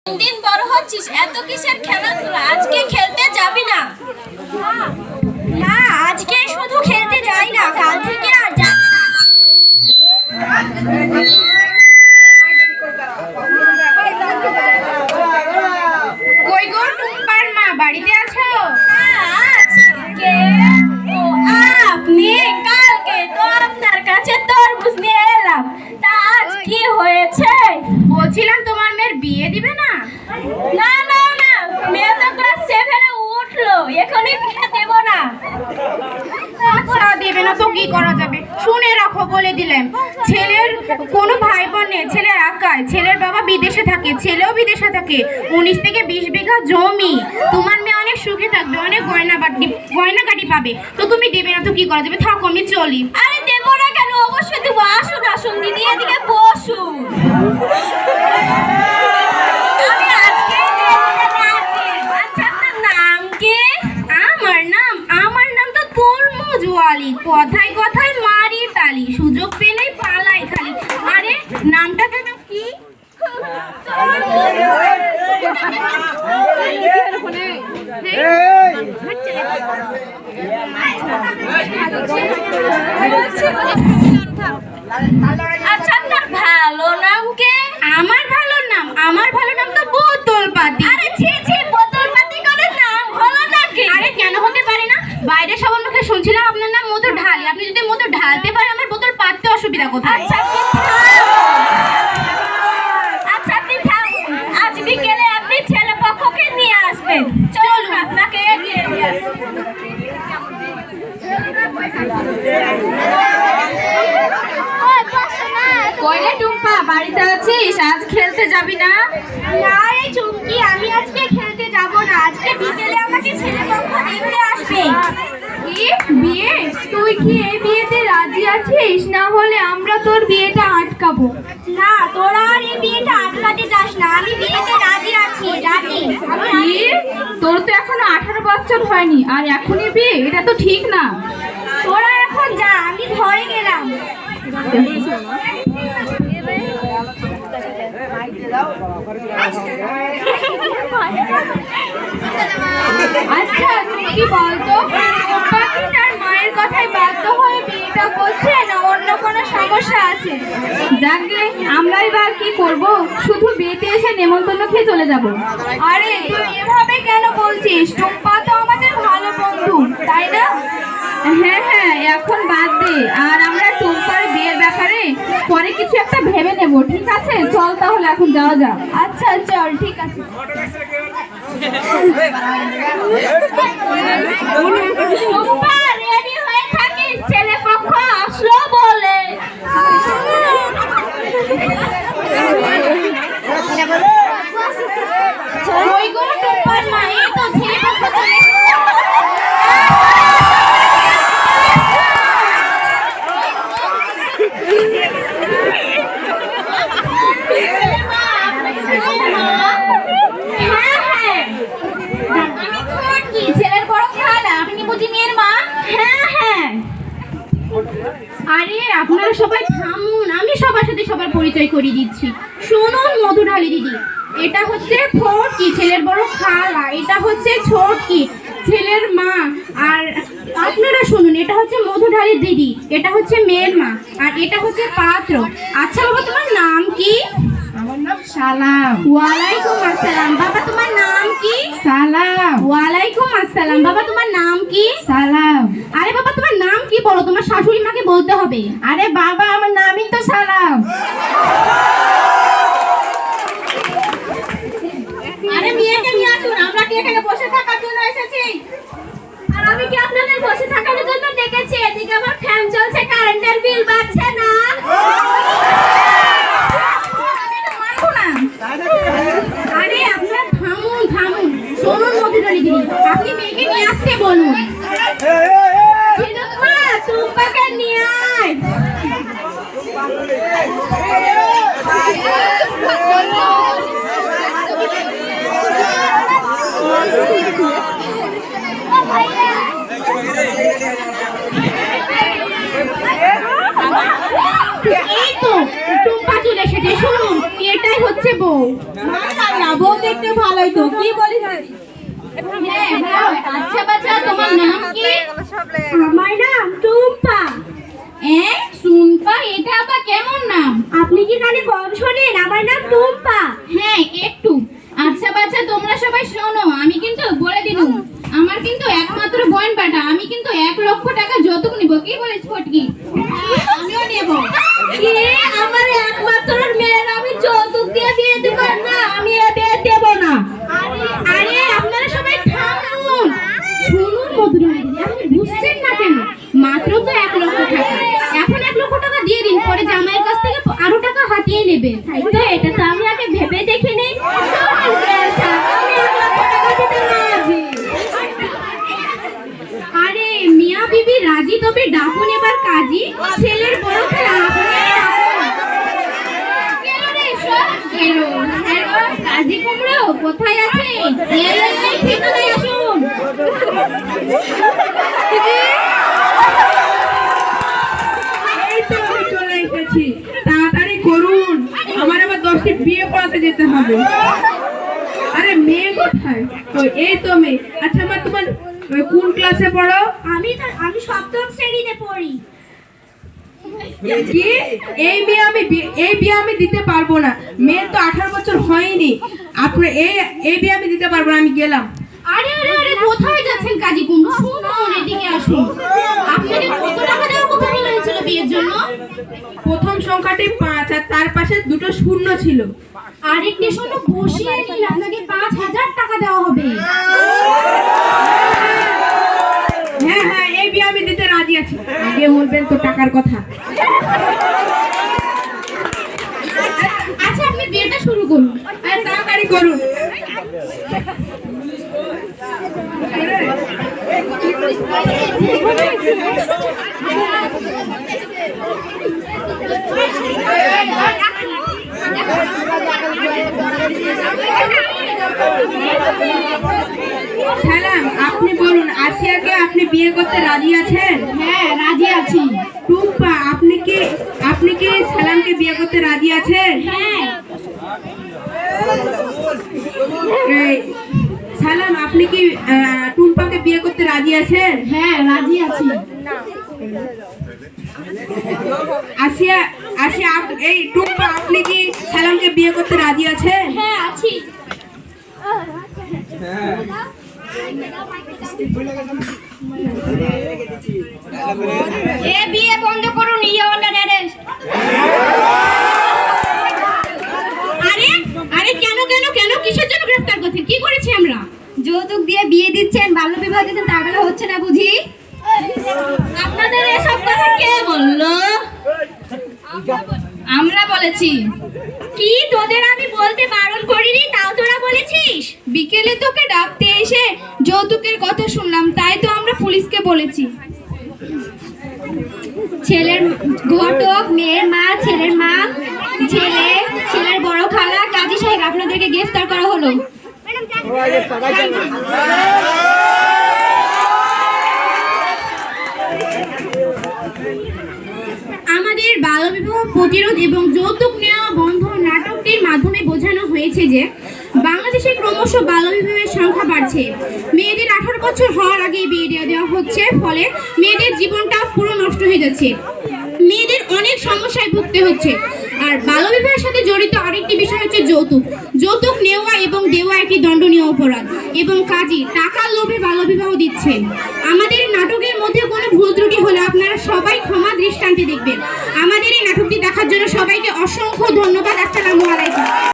দিন বড় হচ্ছিস, এত কিসের খেলাধুলা? আজকে খেলতে যাবি না? না, আজকে শুধু খেলতে যাই না, কাল থেকে আর যাই না। কই গো টুম্পার মা, বাড়িতে আছো? আজকে ও আপনি, কালকে তো আপনার কাছে তরমুজ নিয়ে এলাম, তা আজ কি হয়েছে? বলছিলাম তোমার মেয়ের বিয়ে দিবে না? না না না, মেয়ে তো ক্লাস 7 এ উঠলো, এখনই বিয়ে দেব না। আচ্ছা দেবে না তো কি করা যাবে, শুনে রাখো বলে দিলাম। ছেলের কোনো ভাই বোন নেই, ছেলে একাই, ছেলের বাবা বিদেশে থাকে, ছেলেও বিদেশে থাকে, 19 থেকে 20 বিঘা জমি। তোমার মেয়ে অনেক সুখে থাকবে, অনেক গয়নাগাটি পাবে, তো তুমি দেবে না তো কি করা যাবে? থাকো আমি চলি। আরে দেব না কেন, অবশ্যই দেবো। আসুন আসুন দিদি, এদিকে বসুন। আমি আজকেই দেব না রাজি। আচ্ছা, আপনার নাম কি? আমার নাম তো তরমুজ ওয়ালি, কথায় কথায় মারি তালি, সুযোগ পেলেই পালাই খালি। আরে নামটা কেন কি? আচ্ছা, আপনার ভালো নাম কি? আমার ভালো নাম তো বোতল পাতি। আরে ছি ছি, বোতল পাতি করে নাম হলো নাকি? আরে কেন হতে পারে না? বাইরে সবার মুখে শুনছিলাম আপনার নাম মধু ঢালি। আপনি যদি মধু ঢালতে পারেন, আমার বোতল পাততে অসুবিধা কোথায়? আচ্ছা আপনি থামুন। আচ্ছা আপনি থামুন, আজ বিকেলে আপনি ছেলে পক্ষকে নিয়ে আসবেন। চলুন, আপনাকে এগিয়ে নিয়ে আসি। কইলে টুম্পা, বাড়িতে আছিস? আজ খেলতে যাবি না? না রে চুমকি, আমি আজকে খেলতে যাব না। আজকে বিকেলে আমাকে ছেলে পক্ষ দেখতে আসবে। কি বিয়ে? তুই কি এই বিয়েতে রাজি আছিস? না হলে আমরা তোর বিয়েটা আটকাবো। না, তোরা আর এই বিয়েটা আটকাতে যাস না, আমি বিয়েতে রাজি আছি, রাজি। কি? তোর তো এখনো 18 বছর হয়নি আর এখনই বিয়ে? এটা তো ঠিক না। তোরা এখন যা, আমি ঘরে গেলাম। আচ্ছা তুমি কি বলতো, টুম্পা কি তার মায়ের কথায় বাধ্য হয়ে বিয়েটা করছে, না অন্য কোনো সমস্যা আছে? যাকে আমরাই বা কি করব, শুধু বিয়েতে এসে নেমন্তন্ন খেয়ে চলে যাব। আরে তুই এভাবে কেন বলছিস? টুম্পা তো আমাদের ভালো বন্ধু, তাই না? হ্যাঁ হ্যাঁ, এখন বাদ দে। আর আমরা টুম্পার বিয়ের ব্যাপারে পরে কিছু একটা ভেবে নেব, ঠিক আছে? চল তাহলে এখন যাওয়া যাক। আচ্ছা চল, ঠিক আছে। টুম্পা, রেডি হয়ে থাকিস, ছেলে পক্ষ আসলো বলে। ওই গো টুম্পার মা, এই তো ছেলে পক্ষ চলে এসেছে। হ্যাঁ হ্যাঁ, আমি তোমার কি ছেলের বড় খালা? আপনি বুঝি মেয়ের মা? হ্যাঁ হ্যাঁ। আরে আপনারা সবাই থামুন, আমি সবার সাথে সবার পরিচয় করিয়ে দিচ্ছি। শুনুন মধুঢালি দিদি, এটা হচ্ছে ফটকি, ছেলের বড় খালা। এটা হচ্ছে ছোটকি, ছেলের মা। আর আপনারা শুনুন, এটা হচ্ছে মধুঢালি দিদি, এটা হচ্ছে মেয়ের মা, আর এটা হচ্ছে পাত্র। আচ্ছা বাবা, তোমার নাম কি? আমার নাম সালাম। ওয়ালাইকুম আসসালাম। বাবা তোমার নাম কি? সালাম। ওয়ালাইকুম আসসালাম। বাবা তোমার নাম কি? সালাম। আরে বাবা তোমার নাম কি বলো, তোমার শাশুড়ি মাকে বলতে হবে। আরে বাবা, আমার নামই তো সালাম। আরে মেয়েকে নিয়ে আসুন, আমরা কি এখানে বসে থাকার জন্য এসেছি? আর আমি কি আপনাদের বসে থাকার জন্য ডেকেছি? এদিকে আবার ফ্যান চলছে, কারেন্টের বিল বাড়ছে না। মানবো না। আরে আপনারা থামুন থামুন, শুনুন মধুরানী দিদি, আপনি মেয়েকে নিয়ে আসতে বলুন। ঝিনুক মা, টুম্পাকে নিয়ে আয়। এই তো টুম্পা চলে এসেছে, শুনুন এটাই হচ্ছে বউ। মাশাআল্লাহ, বউ দেখতে ভালোই তো, কি বলিস? আচ্ছা বাচ্চা, তোমার নাম কি? আমার নাম টুম্পা। শুনপা, এটা আবার কেমন নাম? আপনি কি কানে কম শোনেন? আমার নাম টুম্পা। হ্যাঁ, একটু। আচ্ছা বাচ্চা, তোমরা সবাই শোনো, আমি কিন্তু বলে দিলুম, আমার কিন্তু একমাত্র বোন বেটা, আমি কিন্তু 1 লক্ষ টাকা যৌতুক নিব। কি বলিস ফটকি? আমিও নেব। কি, আমার একমাত্র মেয়ের আমি যৌতুক দিয়ে বিয়ে দেব না? আমি এ বিয়ে দেব না। আরে আপনারা সবাই থামুন, শুনুন মধুর মেয়ে, আপনি বুঝছেন না কেন? মাত্র তো 1 লক্ষ টাকা, এখন 1 লক্ষ টাকা দিয়ে দিন, পরে জামাইয়ের কাছ থেকে আরো টাকা হাতিয়ে নেবেন। তাই তো, এটা তো আমি আগে ভেবে দেখিনি। আমি 1 লক্ষ টাকা দিতে রাজি। আরে মিয়া বিবি রাজি, তবে ডাকুন এবার কাজী, ছেলের বড় খেলা আপনি ডাকুন। কেন রে সব গেলো? হ্যালো কাজী কুমড়ো, কোথায় আছেন? এই ঠিকানায় আসুন। এই তো আমি চলে এসেছি, তাড়াতাড়ি করুন, আমার আবার 10টি বিয়ে পড়াতে যেতে হবে। আরে মেয়ে কোথায়? তো এই তো মেয়ে। আচ্ছা মা, তোমার কোন ক্লাসে পড়ো? আমি 7ম শ্রেণীতে পড়ি। কি? এই বিয়ে আমি দিতে পারবো না, মেয়ের তো 18 বছর হয়নি। আপনি এই বিয়ে আমি দিতে পারবো না, আমি গেলাম। আরে আরে আরে, কোথায় যাচ্ছেন কাজী কুমড়ো? শুনুন, এদিকে আসুন। আপনাকে কত টাকা দেওয়ার কথা বলা হয়েছিল বিয়ের জন্য? প্রথম সংখ্যাটি 5 আর তার পাশে 2টো শূন্য ছিল। আরেকটি শূন্য বসিয়ে নিন, আপনাকে 5000 টাকা দেওয়া হবে। হ্যাঁ হ্যাঁ, এই বিয়ে আমি দিতে রাজি আছি। আগে বলবেন তো টাকার কথা। আচ্ছা, আপনি বিয়েটা শুরু করুন। আরে তাড়াতাড়ি করুন। সালাম, আপনি বলুন, আসিয়াকে আপনি বিয়ে করতে রাজি আছেন? হ্যাঁ, রাজি আছি। টুম্পা, আপনি কি সালামকে বিয়ে করতে রাজি আছেন? হ্যাঁ। এই, সালাম, আপনি কি টুম্পাকে বিয়ে করতে রাজি আছেন? হ্যাঁ, রাজি আছি। আসিয়া আসিয়া এই টুম্পা, আপনি কি সালামকে বিয়ে করতে রাজি আছেন? হ্যাঁ, আছি। এ বিয়ে বন্ধ করুন, ইয়ে অর্ডার অ্যারেস্ট। আরে আরে, কেন কেন কেন, কিসের জন্য গ্রেফতার করছেন? কি করেছি আমরা? যৌতুক দিয়ে বিয়ে দিচ্ছেন, বাল্য বিবাহ দিচ্ছেন, তার বেলা হচ্ছে না বুঝি? আপনাদের এসব কথা কে বললো? আমরা বলেছি। কি, তোদের আমি বলতে বারণ করিনি, তাও তোরা বলেছিস? বিকেলে তোকে ডাকতে এসে যৌতুকের কথা শুনলাম, তাই তো আমরা পুলিশকে বলেছি। ছেলের ঘটক, মেয়ের মা, ছেলের মা, ছেলের বড় খালা, কাজী সাহেব, আপনাদেরকে গ্রেফতার করা হলো। আমাদের বাল্যবিবাহ প্রতিরোধ এবং যৌতুক নেওয়া বন্ধ নাটকটির মাধ্যমে বোঝানো হয়েছে যে বাংলাদেশে ক্রমশ বাল্যবিবাহের সংখ্যা বাড়ছে। মেয়েদের 18 বছর হওয়ার আগেই বিয়ে দেওয়া হচ্ছে, ফলে মেয়েদের জীবনটা পুরো নষ্ট হয়ে যাচ্ছে। মেয়েদের অনেক সমস্যায় ভুগতে হচ্ছে। আর বাল্যবিবাহের সাথে জড়িত আরেকটি বিষয় হচ্ছে যৌতুক। যৌতুক নেওয়া এবং দেওয়া একটি দণ্ডনীয় অপরাধ, এবং কাজী টাকার লোভে বাল্যবিবাহ দিচ্ছেন। আমাদের নাটকের মধ্যে কোনো ভুল ত্রুটি হলে আপনারা সবাই ক্ষমা দৃষ্টান্তে দেখবেন। আমাদের এই নাটকটি দেখার জন্য সবাইকে অসংখ্য ধন্যবাদ। আসসালামু আলাইকুম।